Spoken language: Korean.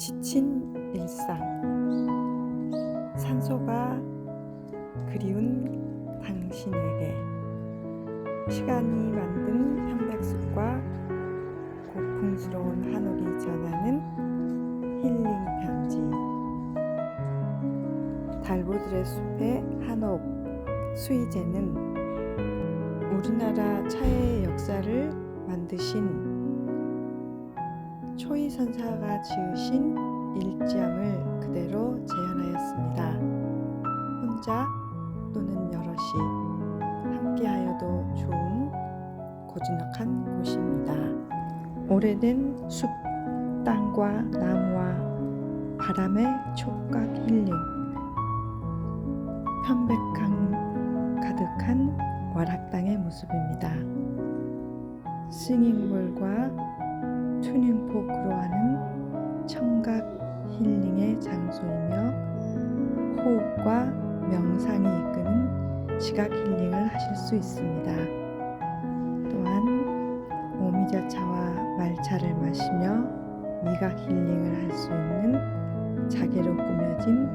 지친 일상, 산소가 그리운 당신에게 시간이 만든 편백숲과 고풍스러운 한옥이 전하는 힐링 편지. 달보들의 숲의 한옥 수이제는 우리나라 차의 역사를 만드신 초이선사가 지으신 일지함을 그대로 재현하였습니다. 혼자 또는 여럿이 함께하여도 좋은 고즈넉한 곳입니다. 오래된 숲, 땅과 나무와 바람의 촉각 힐링, 편백함 가득한 월악당의 모습입니다. 싱잉볼과 튜닝포크로 하는 청각 힐링의 장소이며 호흡과 명상이 이끄는 지각 힐링을 하실 수 있습니다. 또한 오미자차와 말차를 마시며 미각 힐링을 할 수 있는 자개로 꾸며진